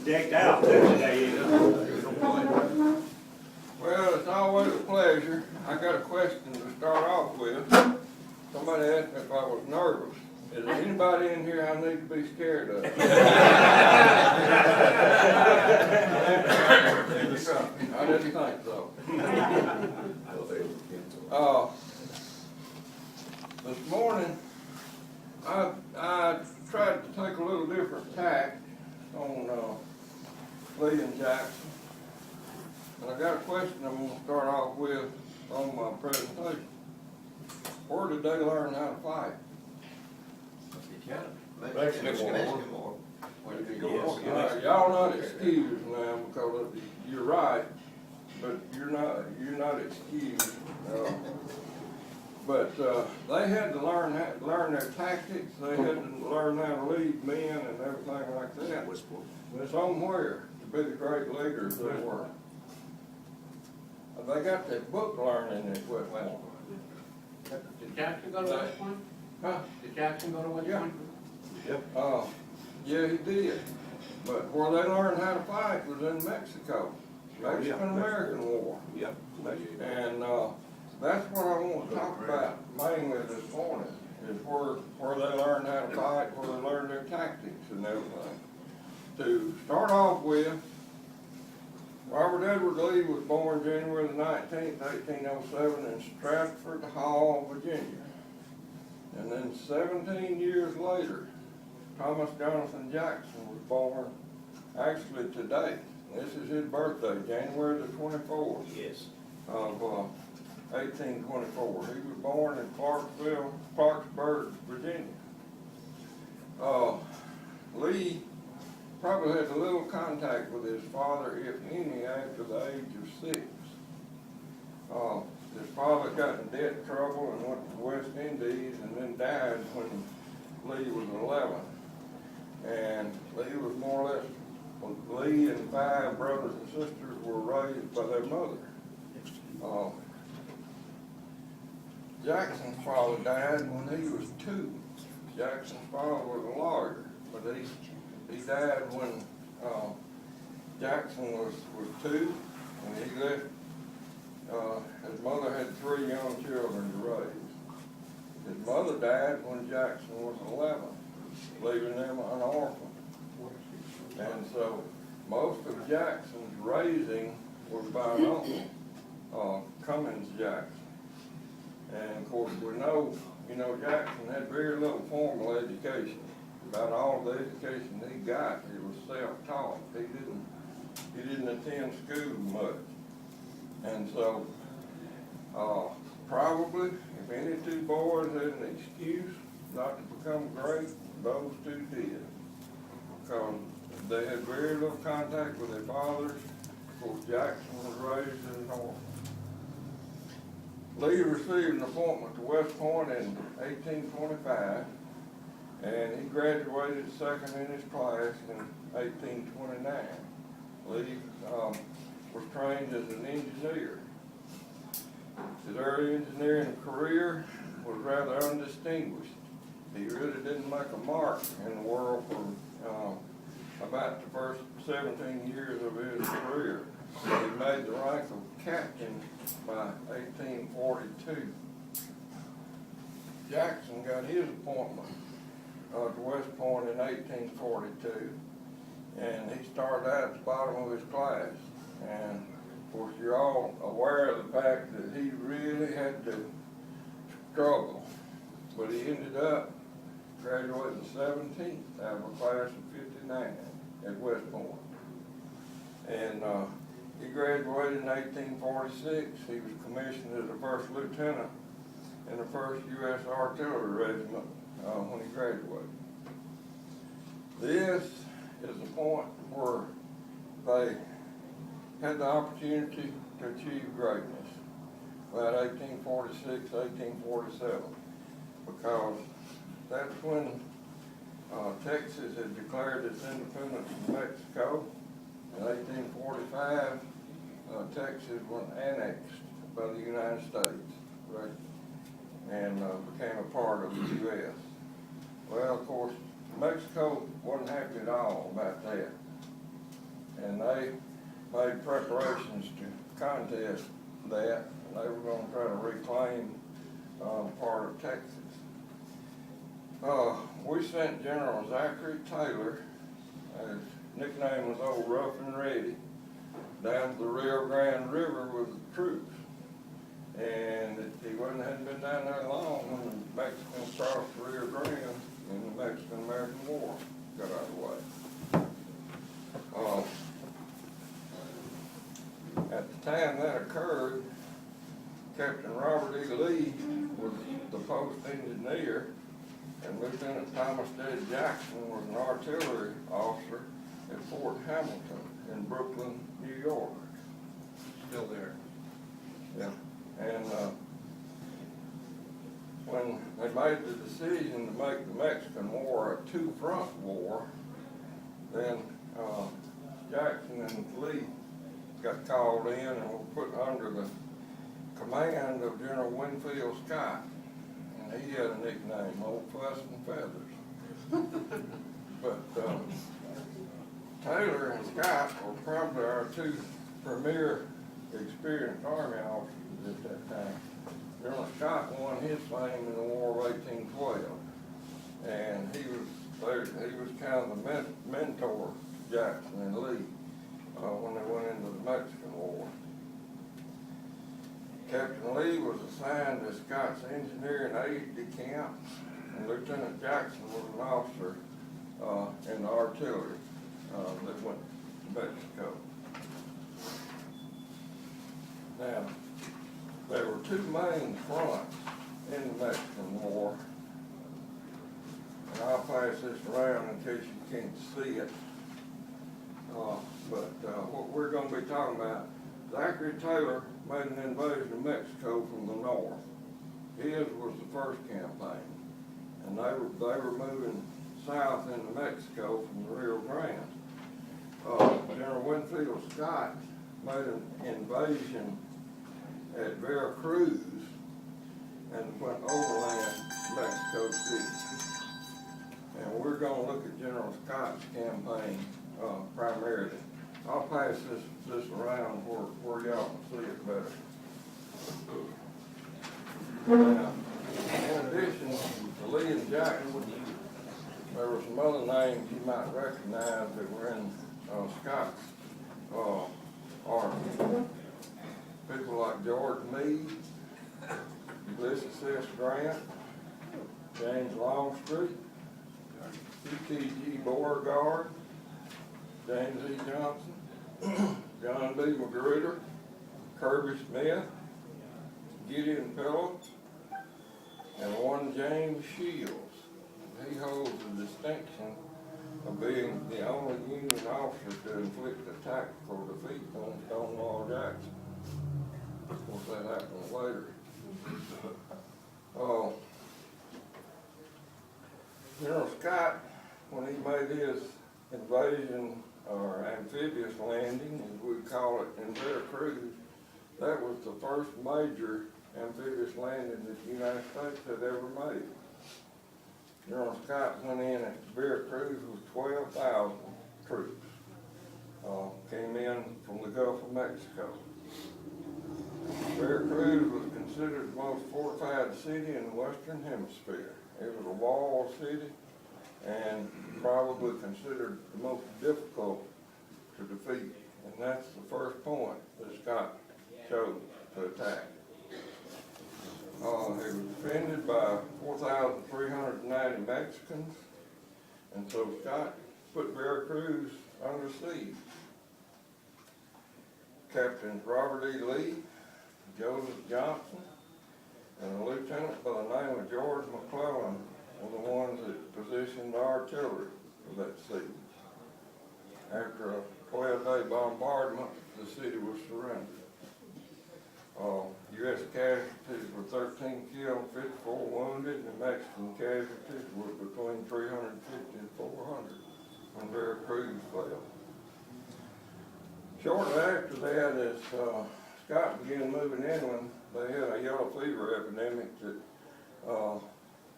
decked out today, Well, it's always a pleasure. I got a question to start off with. Somebody asked me if I was nervous. Is there anybody in here I need to be scared of? I didn't think so. This morning, I tried to take a little different tack on Lee and Jackson. And I got a question I'm going to start off with on my presentation. Where did they learn how to fight? Mexican War. Yes. Y'all not excused now because you're right, but you're not excused. But they had to learn their tactics. They had to learn how to lead men and everything like that. But somewhere to be the great leaders they were. They got that book learning at West Point. Did Jackson go to West Point? Huh? Did Jackson go to West Point? Yeah, he did. But where they learned how to fight was in Mexico. Mexican-American War. Yep. And that's what I want to talk about mainly this morning, is where they learned how to fight, where they learned their tactics and everything. To start off with, Robert Edward Lee was born January the 19th, 1807 in Stratford Hall, Virginia. And then 17 years later, Thomas Jonathan Jackson was born actually today. This is his birthday, January the 24th. Yes. Of 1824. He was born in Clarksburg, Virginia. Lee probably had a little contact with his father, if any, after the age of 6. His father got in debt trouble and went to the West Indies and then died when Lee was 11. And Lee was more or less, Lee and 5 brothers and sisters were raised by their mother. Jackson's father died when he was 2. Jackson's father was a lawyer, but he died when Jackson was 2, and he left. His mother had 3 young children to raise. His mother died when Jackson was 11, leaving them an orphan. And so most of Jackson's raising was by an uncle, Cummins Jackson. And of course we know, Jackson had very little formal education. About all the education he got, he was self-taught. He didn't attend school much. And so, probably, if any 2 boys had an excuse not to become great, those 2 did. Because they had very little contact with their fathers. Of course, Jackson was raised as an orphan. Lee received an appointment to West Point in 1825, and he graduated 2nd in his class in 1829. Lee was trained as an engineer. His early engineering career was rather undistinguished. He really didn't make a mark in the world for about the first 17 years of his career. He made the rank of captain by 1842. Jackson got his appointment to West Point in 1842, and he started out at the bottom of his class. And of course, you're all aware of the fact that he really had to struggle, but he ended up graduating 17th out of a class of 59 at West Point. And he graduated in 1846. He was commissioned as a 1st lieutenant in the 1st U.S. Artillery Regiment when he graduated. This is the point where they had the opportunity to achieve greatness, about 1846, 1847, because that's when Texas had declared its independence from Mexico. In 1845, Texas was annexed by the United States, right, and became a part of the U.S. Well, of course, Mexico wasn't happy at all about that. and they made preparations to contest that, and they were gonna try to reclaim, part of Texas. We sent General Zachary Taylor, his nickname was Old Rough and Ready, down to the Rio Grande River with the troops. And he hadn't been down there long when the Mexicans crossed the Rio Grande and the Mexican-American War got out of the way. At the time that occurred, Captain Robert E. Lee was the post engineer, and Lieutenant Thomas J. Jackson was an artillery officer at Fort Hamilton in Brooklyn, New York. Still there. Yeah, and when they made the decision to make the Mexican War a two-front war, then Jackson and Lee got called in and were put under the command of General Winfield Scott, and he had a nickname, Old Fuss and Feathers. But Taylor and Scott were probably our two premier experienced Army officers at that time. General Scott won his fame in the War of 1812, and he was kind of the mentor to Jackson and Lee when they went into the Mexican War. Captain Lee was assigned as Scott's engineer and aide-de-camp, and Lieutenant Jackson was an officer in the artillery that went to Mexico. Now, there were two main fronts in the Mexican War, and I'll pass this around in case you can't see it. What we're going to be talking about, Zachary Taylor made an invasion of Mexico from the north. His was the first campaign, and they were moving south into Mexico from the Rio Grande. General Winfield Scott made an invasion at Veracruz and went overland to Mexico City. And we're going to look at General Scott's campaign primarily. I'll pass this around where y'all can see it better. Now, in addition to Lee and Jackson, there were some other names you might recognize that were in Scott's army. People like George Meade, Ulysses S. Grant, James Longstreet, P.T.G. Beauregard, James E. Johnson, John B. Magruder, Kirby Smith, Gideon Phillips, and one James Shields. He holds the distinction of being the only Union officer to inflict a tactical defeat on Stonewall Jackson. Of course, that happened later. General Scott, when he made his invasion or amphibious landing, as we call it, in Veracruz, that was the first major amphibious landing that the United States had ever made. General Scott went in at Veracruz with 12,000 troops. Came in from the Gulf of Mexico. Veracruz was considered the most fortified city in the Western Hemisphere. It was a walled city and probably considered the most difficult to defeat. And that's the first point that Scott chose to attack. It was defended by 4,390 Mexicans, and so Scott put Veracruz under siege. Captains Robert E. Lee, Joseph Johnson, and a lieutenant by the name of George McClellan were the ones that positioned the artillery for that siege. After a 12-day bombardment, the city was surrendered. U.S. casualties were 13 killed, 54 wounded, and Mexican casualties were between 350 and 400 when Veracruz fell. Shortly after that, as Scott began moving inland, they had a yellow fever epidemic that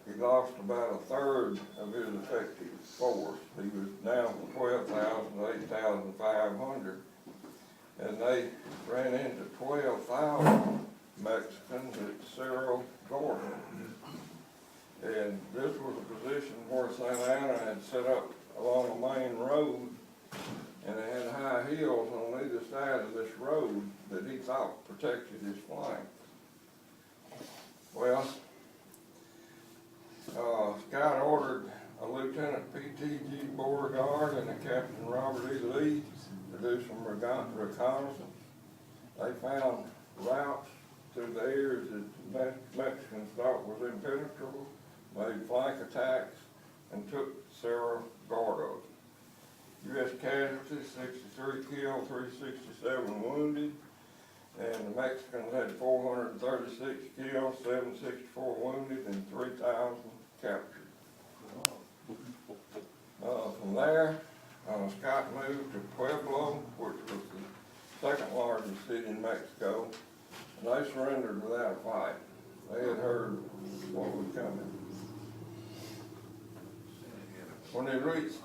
he lost about a third of his effective force. He was down from 12,000 to 8,500. And they ran into 12,000 Mexicans at Cerro Gordo. And this was a position where Santa Ana had set up along a main road, and it had high hills on either side of this road that he thought protected his flank. Well, Scott ordered a Lieutenant P.T.G. Beauregard and a Captain Robert E. Lee to do some reconnaissance. They found routes through the areas that Mexicans thought was impenetrable, made flank attacks, and took Cerro Gordo. U.S. casualties, 63 killed, 367 wounded, and the Mexicans had 436 killed, 764 wounded, and 3,000 captured. From there, Scott moved to Pueblo, which was the second largest city in Mexico, and they surrendered without a fight. They had heard what was coming. When they reached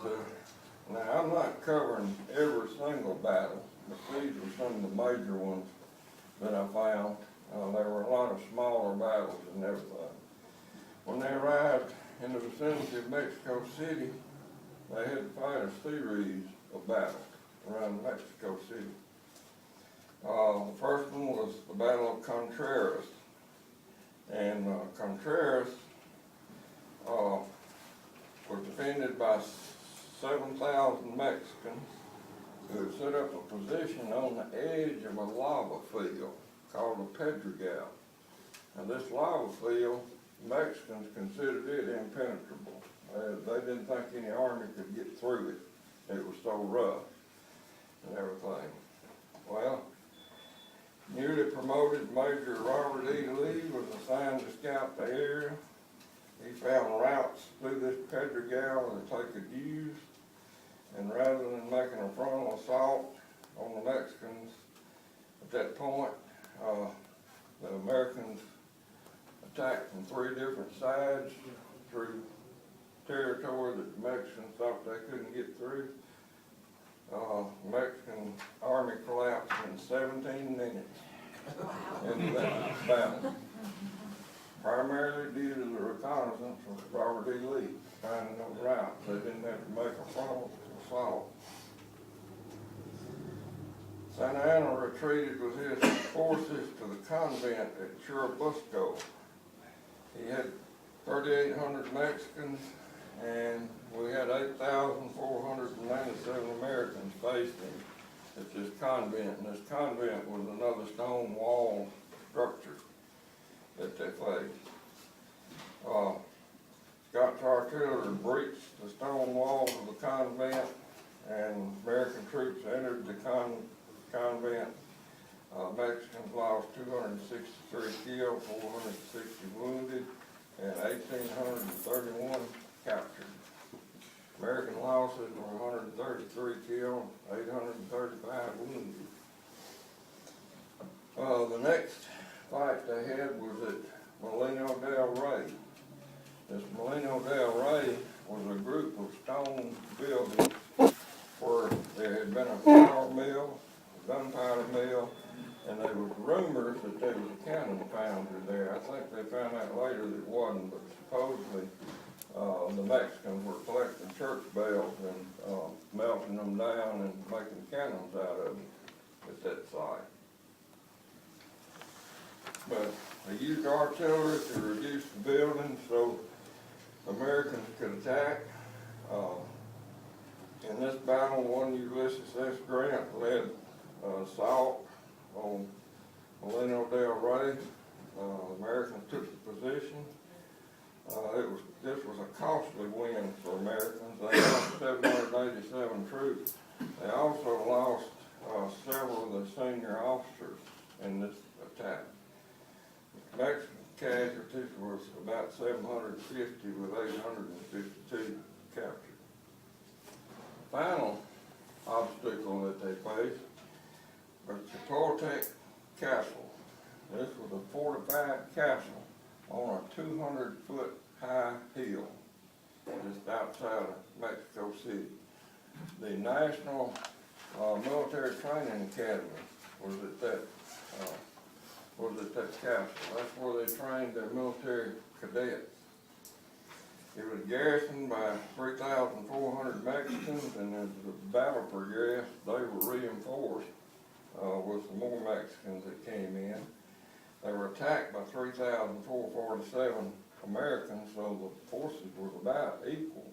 now I'm not covering every single battle, but these were some of the major ones that I found. There were a lot of smaller battles and everything. When they arrived in the vicinity of Mexico City, they had to fight a series of battles around Mexico City. The first one was the Battle of Contreras. And Contreras was defended by 7,000 Mexicans who had set up a position on the edge of a lava field called a Pedregal. Now this lava field, Mexicans considered it impenetrable. They didn't think any army could get through it. It was so rough and everything. Well, newly promoted Major Robert E. Lee was assigned to scout the area. He found routes through this Pedregal that they could use, and rather than making a frontal assault on the Mexicans at that point, the Americans attacked from three different sides through territory that the Mexicans thought they couldn't get through. The Mexican army collapsed in 17 minutes into that battle, primarily due to the reconnaissance of Robert E. Lee finding those routes. They didn't have to make a frontal assault. Santa Anna retreated with his forces to the convent at Churubusco. He had 3,800 Mexicans, and we had 8,497 Americans facing him at this convent. And this convent was another stone wall structure that they faced. Scott's artillery breached the stone walls of the convent, and American troops entered the convent. Mexicans lost 263 killed, 460 wounded, and 1,831 captured. American losses were 133 killed, 835 wounded. The next fight they had was at Molino del Rey. This Molino del Rey was a group of stone buildings where there had been a flour mill, a gunpowder mill, and there was rumors that there was a cannon foundry there. I think they found out later that it wasn't, but supposedly the Mexicans were collecting church bells and melting them down and making cannons out of them at that site. But they used artillery to reduce the buildings so Americans could attack. In this battle, one Ulysses S. Grant led assault on Molino del Rey. Americans took the position. This was a costly win for Americans. They lost 787 troops. They also lost several of the senior officers in this attack. Mexican casualties was about 750 with 852 captured. Final obstacle that they faced was Chapultepec Castle. This was a fortified castle on a 200-foot high hill. This outside of Mexico City. The National Military Training Academy was at that castle. That's where they trained their military cadets. It was garrisoned by 3,400 Mexicans, and as the battle progressed, they were reinforced with some more Mexicans that came in. They were attacked by 3,447 Americans, so the forces were about equal.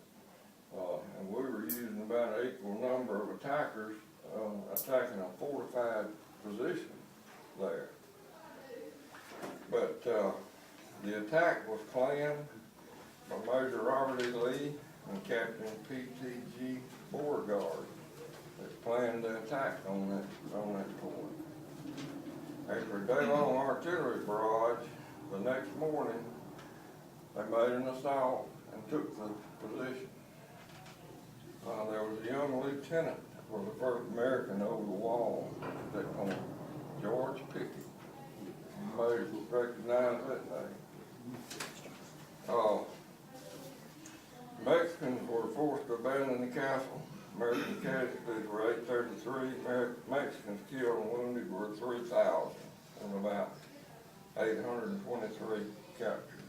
And we were using about an equal number of attackers attacking a fortified position there. But the attack was planned by Major Robert E. Lee and Captain P.T.G. Beauregard that planned the attack on that point. After a day-long artillery barrage, the next morning they made an assault and took the position. There was a young lieutenant that was the first American over the wall at that point, George Pickett. You may recognize that name. Mexicans were forced to abandon the castle. American casualties were 833. Mexicans killed and wounded were 3,000, and about 823 captured.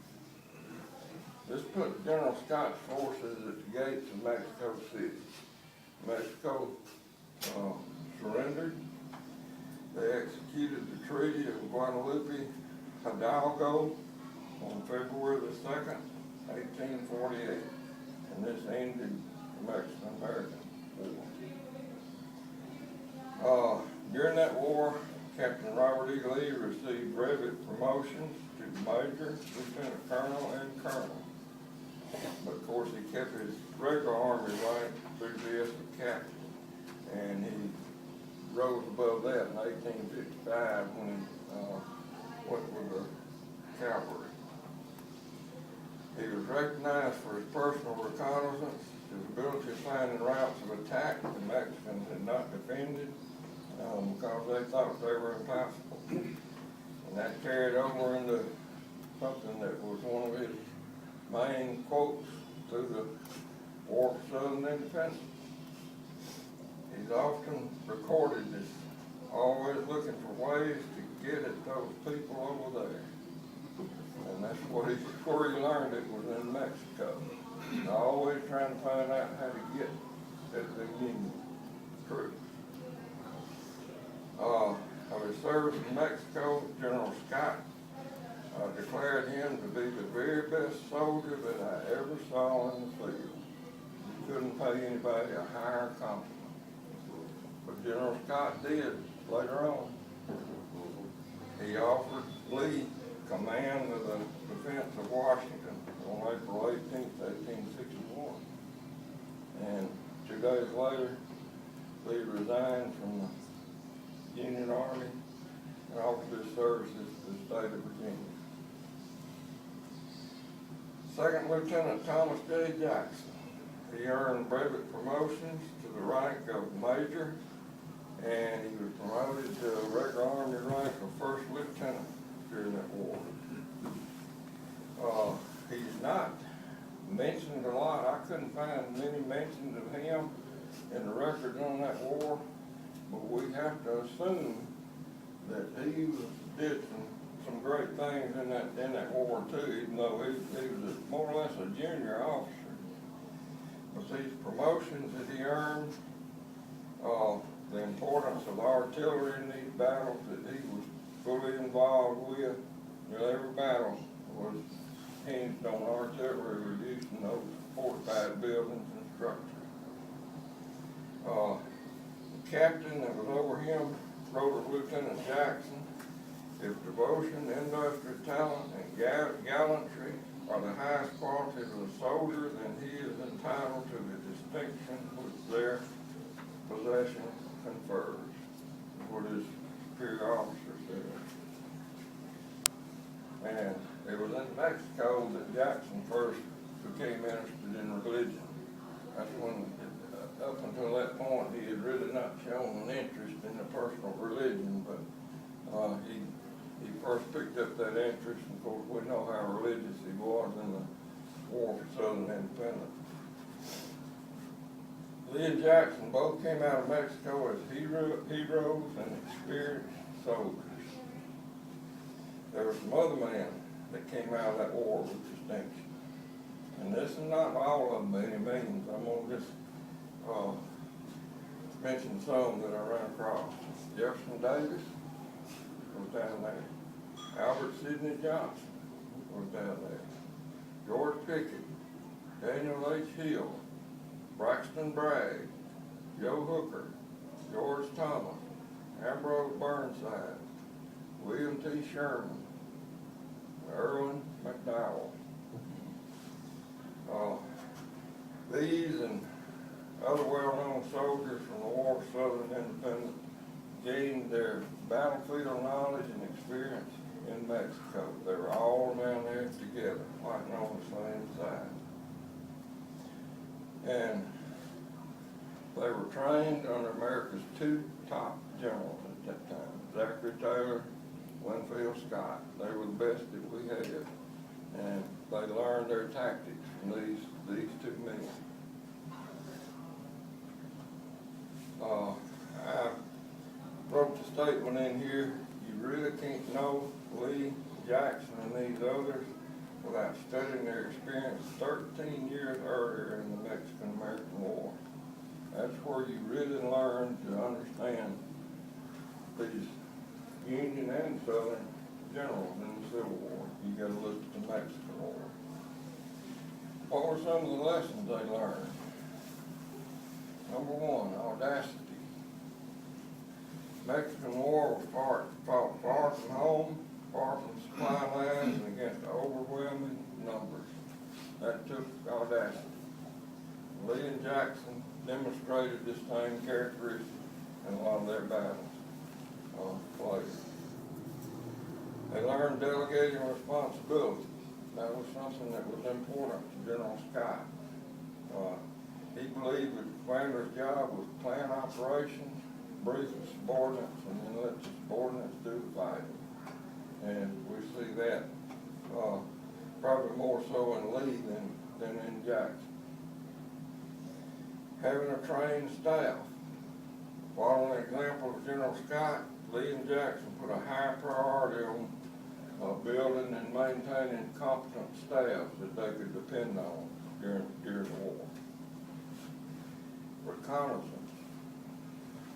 This put General Scott's forces at the gates of Mexico City. Mexico surrendered. They executed the Treaty of Guadalupe Hidalgo on February the 2nd, 1848, and this ended the Mexican-American War. During that war, Captain Robert E. Lee received brevet promotions to major, lieutenant colonel, and colonel. But of course, he kept his regular Army rank through the S of captain, and he rose above that in 1855 when he went with the cavalry. He was recognized for his personal reconnaissance, his ability of finding routes of attack the Mexicans had not defended because they thought they were impassable. And that carried over into something that was one of his main quotes through the War for Southern Independence. He's often recorded as always looking for ways to get at those people over there. And that's where he learned it was in Mexico. He's always trying to find out how to get at the Union troops. Of his service in Mexico, General Scott declared him to be the very best soldier that I ever saw in the field. You couldn't pay anybody a higher compliment. But General Scott did later on. He offered Lee command of the defense of Washington on April 18, 1861. And 2 days later, Lee resigned from the Union Army and offered his services to the state of Virginia. Second Lieutenant Thomas J. Jackson. He earned brevet promotions to the rank of major, and he was promoted to a regular Army rank of first lieutenant during that war. He's not mentioned a lot. I couldn't find many mentions of him in the records on that war, but we have to assume that he did some great things in that war too, even though he was more or less a junior officer. But these promotions that he earned, the importance of artillery in these battles that he was fully involved with, every battle was hinged on artillery reducing those fortified buildings and structures. The captain that was over him wrote of Lieutenant Jackson, his devotion, industrial talent, and gallantry are the highest qualities of a soldier, then he is entitled to the distinction which their possession confers, what his superior officer said. And it was in Mexico that Jackson first became interested in religion. That's when, up until that point, he had really not shown an interest in the personal religion, but he first picked up that interest, and of course we know how religious he was in the War for Southern Independence. Lee and Jackson both came out of Mexico as heroes and experienced soldiers. There were some other men that came out of that war with distinction. And this is not all of them by any means. I'm gonna just mention some that I ran across. Jefferson Davis was down there. Albert Sidney Johnson was down there. George Pickett, Daniel H. Hill, Braxton Bragg, Joe Hooker, George Thomas, Ambrose Burnside, William T. Sherman, Erwin McDowell. These and other well-known soldiers from the War of Southern Independence gained their battlefield knowledge and experience in Mexico. They were all down there together, fighting on the same side. And they were trained under America's two top generals at that time, Zachary Taylor, Winfield Scott. They were the best that we had, and they learned their tactics from these two men. I wrote the statement in here, you really can't know Lee, Jackson, and these others without studying their experience 13 years earlier in the Mexican-American War. That's where you really learn to understand these Union and Southern generals in the Civil War. You got to look at the Mexican War. What were some of the lessons they learned? Number one, audacity. Mexican War was fought far from home, far from supply lines, and against overwhelming numbers. That took audacity. Lee and Jackson demonstrated this same characteristic in a lot of their battles. They learned delegating responsibility. That was something that was important to General Scott. He believed that the commander's job was to plan operations, brief the subordinates, and then let the subordinates do the fighting. And we see that probably more so in Lee than in Jackson. Having a trained staff. Following the example of General Scott, Lee and Jackson put a high priority on building and maintaining competent staffs that they could depend on during the war. Reconnaissance.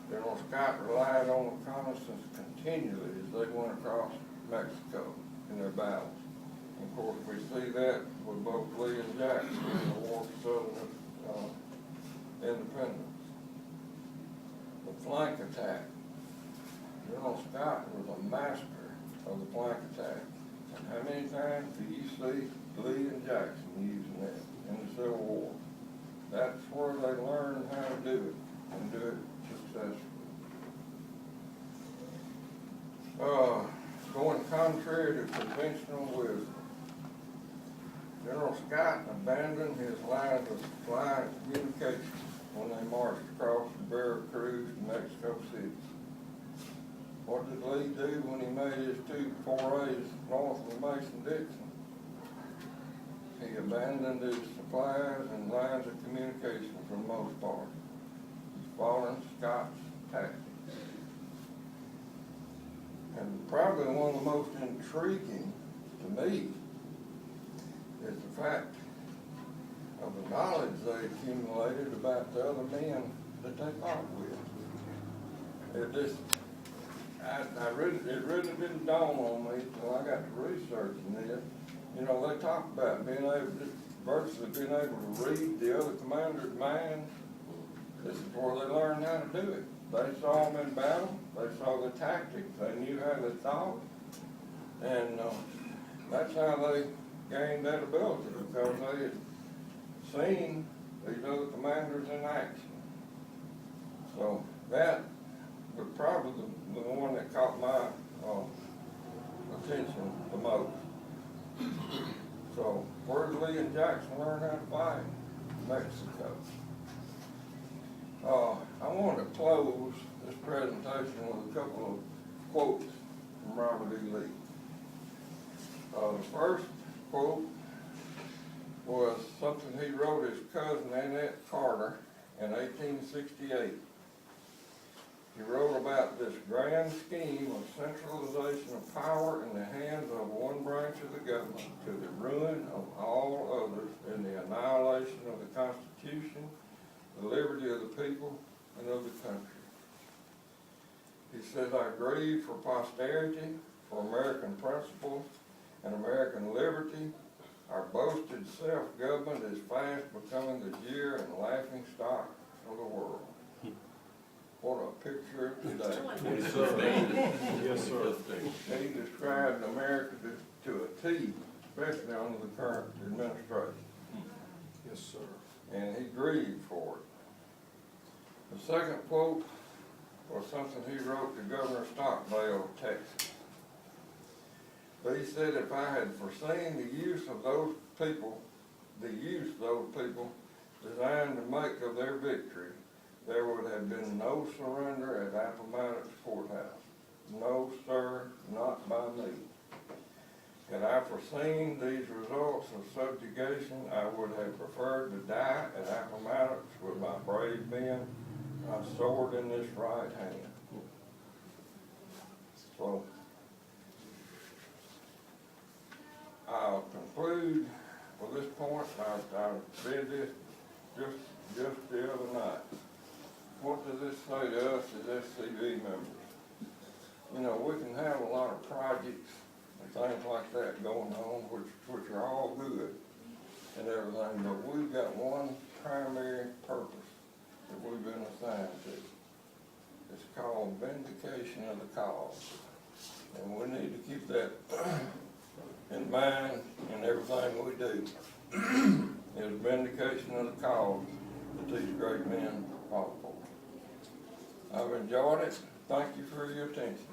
General Scott relied on reconnaissance continually as they went across Mexico in their battles. And of course, we see that with both Lee and Jackson in the War for Southern Independence. The flank attack. General Scott was a master of the flank attack. And how many times do you see Lee and Jackson using that in the Civil War? That's where they learned how to do it and do it successfully. Going contrary to conventional wisdom. General Scott abandoned his lines of supply and communication when they marched across the Veracruz to Mexico City. What did Lee do when he made his 2 forays north of Mason-Dixon? He abandoned his supplies and lines of communication for the most part. He's following Scott's tactics. And probably one of the most intriguing to me is the fact of the knowledge they accumulated about the other men that they fought with. It just, it really didn't dawn on me until I got to researching this. You know, they talk about being able to, virtually being able to read the other commander's mind. This is where they learned how to do it. They saw them in battle, they saw the tactics, they knew how they thought, and that's how they gained that ability, because they had seen these other commanders in action. So that was probably the one that caught my attention the most. So where did Lee and Jackson learn how to fight? Mexico. I want to close this presentation with a couple of quotes from Robert E. Lee. The first quote was something he wrote his cousin Annette Carter in 1868. He wrote about this grand scheme of centralization of power in the hands of one branch of the government to the ruin of all others and the annihilation of the Constitution, the liberty of the people, and of the country. He says, I grieve for posterity, for American principles and American liberty. Our boasted self-government is fast becoming the jeer and laughing stock of the world. What a picture of today. Yes, sir. Yes, sir. He described America to a T, especially under the current administration. Yes, sir. And he grieved for it. The second quote was something he wrote to Governor Stockdale of Texas. But he said, if I had foreseen the use those people designed to make of their victory, there would have been no surrender at Appomattox Courthouse. No, sir, not by me. Had I foreseen these results of subjugation, I would have preferred to die at Appomattox with my brave men, my sword in this right hand. So, I'll conclude with this point. I read this just the other night. What does this say to us as SCV members? You know, we can have a lot of projects and things like that going on, which are all good and everything, but we've got one primary purpose that we've been assigned to. It's called vindication of the cause. And we need to keep that in mind in everything we do. Is vindication of the cause that these great men fought for. I've enjoyed it. Thank you for your attention.